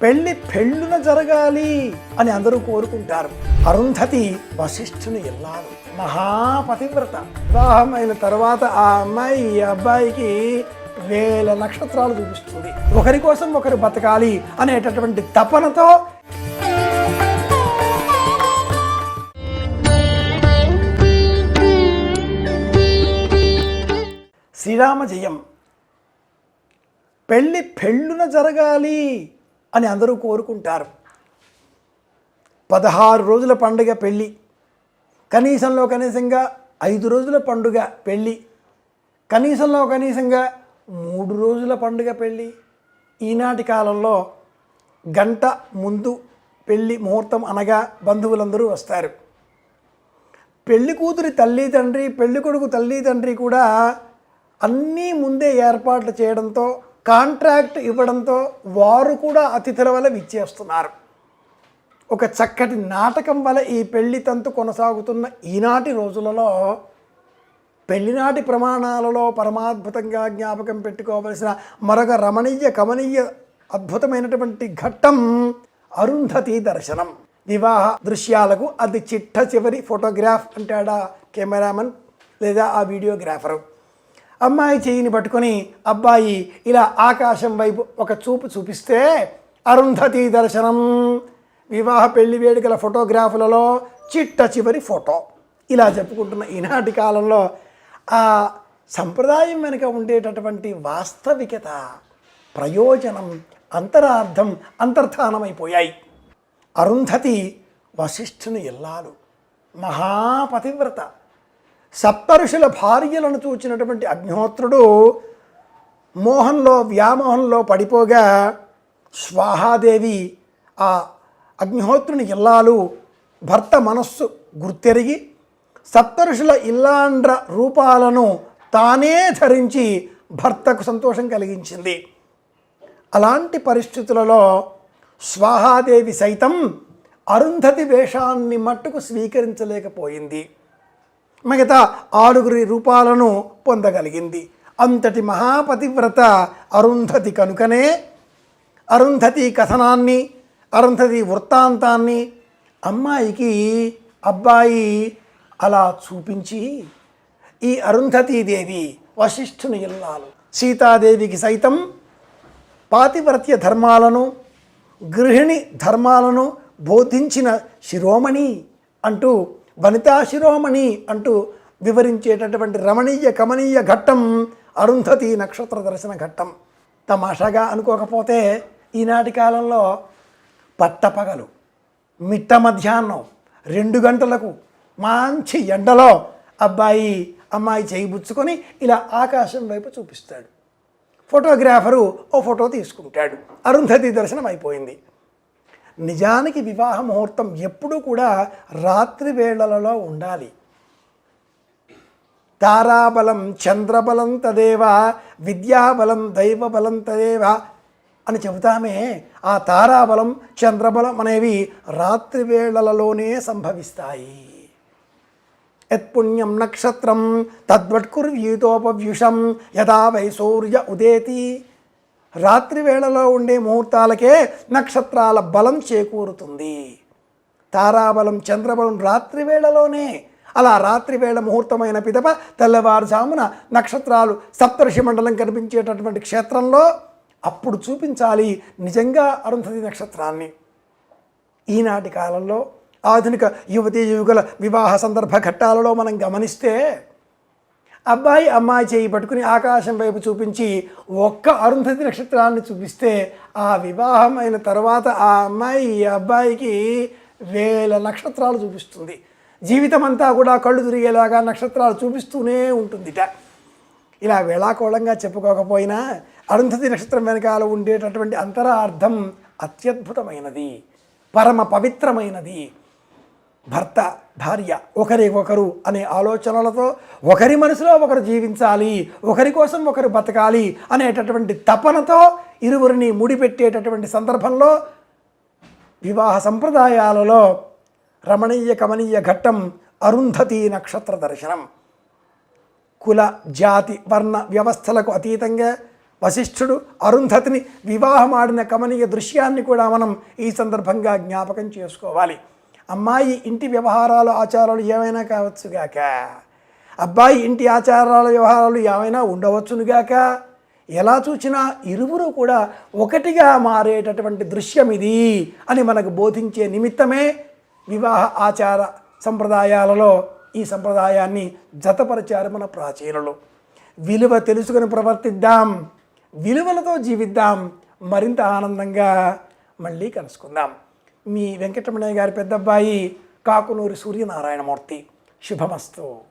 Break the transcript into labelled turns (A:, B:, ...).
A: పెళ్ళున జరగాలి అని అందరూ కోరుకుంటారు. అరుంధతి వశిష్ఠుని ఇల్లాలు, మహాపతివ్రత. వివాహమైన తర్వాత ఆ అమ్మాయి ఈ అబ్బాయికి వేల నక్షత్రాలు చూపిస్తుంది. ఒకరి కోసం ఒకరు బతకాలి అనేటటువంటి తపనతో శ్రీరామ జయం. పెళ్ళున జరగాలి అని అందరూ కోరుకుంటారు. 16 రోజుల పండుగ పెళ్ళి, కనీసంగా 5 రోజుల పండుగ పెళ్ళి, కనీసంగా 3 రోజుల పండుగ పెళ్ళి. ఈనాటి కాలంలో గంట ముందు పెళ్ళి ముహూర్తం అనగా బంధువులందరూ వస్తారు. పెళ్లి కూతురి తల్లి తండ్రి, పెళ్లి కొడుకు తల్లి తండ్రి కూడా అన్నీ ముందే ఏర్పాట్లు చేయడంతో, కాంట్రాక్ట్ ఇవ్వడంతో వారు కూడా అతిథుల వల్ల విచ్చేస్తున్నారు. ఒక చక్కటి నాటకం వల్ల ఈ పెళ్లి తంతు కొనసాగుతున్న ఈనాటి రోజులలో పెళ్లినాటి ప్రమాణాలలో పరమాద్భుతంగా జ్ఞాపకం పెట్టుకోవలసిన మరొక రమణీయ కమనీయ అద్భుతమైనటువంటి ఘట్టం అరుంధతి దర్శనం. వివాహ దృశ్యాలకు అది చిట్ట చివరి ఫోటోగ్రాఫ్ అంటాడా కెమెరామెన్ లేదా ఆ వీడియోగ్రాఫరు. అమ్మాయి చేయిని పట్టుకొని అబ్బాయి ఇలా ఆకాశం వైపు ఒక చూపు చూపిస్తే అరుంధతి దర్శనం. వివాహ పెళ్లి వేడుకల ఫోటోగ్రాఫులలో చిట్ట చివరి ఫోటో. ఇలా చెప్పుకుంటున్న ఈనాటి కాలంలో ఆ సంప్రదాయం వెనుక ఉండేటటువంటి వాస్తవికత, ప్రయోజనం, అంతరార్థం అంతర్ధానమైపోయాయి. అరుంధతి వశిష్ఠుని ఇల్లాలు, మహాపతివ్రత. సప్తఋషుల భార్యలను చూచినటువంటి అగ్నిహోత్రుడు వ్యామోహంలో పడిపోగా స్వాహాదేవి ఆ అగ్నిహోత్రుని ఇల్లాలు భర్త మనస్సు గుర్తెరిగి సప్తఋషుల ఇల్లాండ్ర రూపాలను తానే ధరించి భర్తకు సంతోషం కలిగించింది. అలాంటి పరిస్థితులలో స్వాహాదేవి సైతం అరుంధతి వేషాన్ని మట్టుకు స్వీకరించలేకపోయింది. మిగతా 6 రూపాలను పొందగలిగింది. అంతటి మహాపతివ్రత అరుంధతి కనుకనే అరుంధతి కథనాన్ని, అరుంధతి వృత్తాంతాన్ని అమ్మాయికి అబ్బాయి అలా చూపించి ఈ అరుంధతీదేవి వశిష్ఠుని ఇల్లాలు, సీతాదేవికి సైతం పాతివ్రత్య ధర్మాలను, గృహిణి ధర్మాలను బోధించిన శిరోమణి అంటూ, వనితా శిరోమణి అంటూ వివరించేటటువంటి రమణీయ కమనీయ ఘట్టం అరుంధతి నక్షత్ర దర్శన ఘట్టం. తమాషాగా అనుకోకపోతే ఈనాటి కాలంలో పట్టపగలు మిట్ట మధ్యాహ్నం 2 గంటలకు మంచి ఎండలో అబ్బాయి అమ్మాయి చేయిబుచ్చుకొని ఇలా ఆకాశం వైపు చూపిస్తాడు. ఫోటోగ్రాఫరు ఓ ఫోటో తీసుకుంటాడు. అరుంధతి దర్శనం అయిపోయింది. నిజానికి వివాహ ముహూర్తం ఎప్పుడూ కూడా రాత్రి వేళలలో ఉండాలి. తారాబలం చంద్రబలం తదేవ, విద్యాబలం దైవబలం తదేవ అని చెబుతామే. ఆ తారాబలం చంద్రబలం అనేవి రాత్రి వేళలలోనే సంభవిస్తాయి. యత్పుణ్యం నక్షత్రం తద్వట్కుర్వీతోపవ్యుషం యథా వై సూర్య ఉదేతి. రాత్రి వేళలో ఉండే ముహూర్తాలకే నక్షత్రాల బలం చేకూరుతుంది. తారాబలం చంద్రబలం రాత్రి వేళలోనే. అలా రాత్రి వేళ ముహూర్తమైన పిదప తెల్లవారుజామున నక్షత్రాలు సప్తర్షి మండలం కనిపించేటటువంటి క్షేత్రంలో అప్పుడు చూపించాలి నిజంగా అరుంధతి నక్షత్రాన్ని. ఈనాటి కాలంలో ఆధునిక యువతీ యువకుల వివాహ సందర్భ ఘట్టాలలో మనం గమనిస్తే అబ్బాయి అమ్మాయి చేయి పట్టుకుని ఆకాశం వైపు చూపించి ఒక్క అరుంధతి నక్షత్రాన్ని చూపిస్తే ఆ వివాహం అయిన తర్వాత ఆ అమ్మాయి ఈ అబ్బాయికి వేల నక్షత్రాలు చూపిస్తుంది. జీవితం అంతా కూడా కళ్ళు తిరిగేలాగా నక్షత్రాలు చూపిస్తూనే ఉంటుందిట. ఇలా వేళాకోళంగా చెప్పుకోకపోయినా అరుంధతి నక్షత్రం వెనకాల ఉండేటటువంటి అంతరార్థం అత్యద్భుతమైనది, పరమ పవిత్రమైనది. భర్త భార్య ఒకరికొకరు అనే ఆలోచనలతో ఒకరి మనసులో ఒకరు జీవించాలి, ఒకరి కోసం ఒకరు బతకాలి అనేటటువంటి తపనతో ఇరువురిని ముడిపెట్టేటటువంటి సందర్భంలో వివాహ సంప్రదాయాలలో రమణీయ కమనీయ ఘట్టం అరుంధతి నక్షత్ర దర్శనం. కుల జాతి వర్ణ వ్యవస్థలకు అతీతంగా వశిష్ఠుడు అరుంధతిని వివాహమాడిన కమనీయ దృశ్యాన్ని కూడా మనం ఈ సందర్భంగా జ్ఞాపకం చేసుకోవాలి. అమ్మాయి ఇంటి వ్యవహారాలు ఆచారాలు ఏమైనా కావచ్చుగాక, అబ్బాయి ఇంటి ఆచారాల వ్యవహారాలు ఏమైనా ఉండవచ్చునుగాక, ఎలా చూసినా ఇరువురు కూడా ఒకటిగా మారేటటువంటి దృశ్యం ఇది అని మనకు బోధించే నిమిత్తమే వివాహ ఆచార సంప్రదాయాలలో ఈ సంప్రదాయాన్ని జతపరిచారు మన ప్రాచీనులు. విలువ తెలుసుకొని ప్రవర్తిద్దాం, విలువలతో జీవిద్దాం, మరింత ఆనందంగా మళ్ళీ కలుసుకుందాం. మీ వెంకటరమణయ్య గారి పెద్దబ్బాయి కాకునూరి సూర్యనారాయణమూర్తి. శుభమస్తు.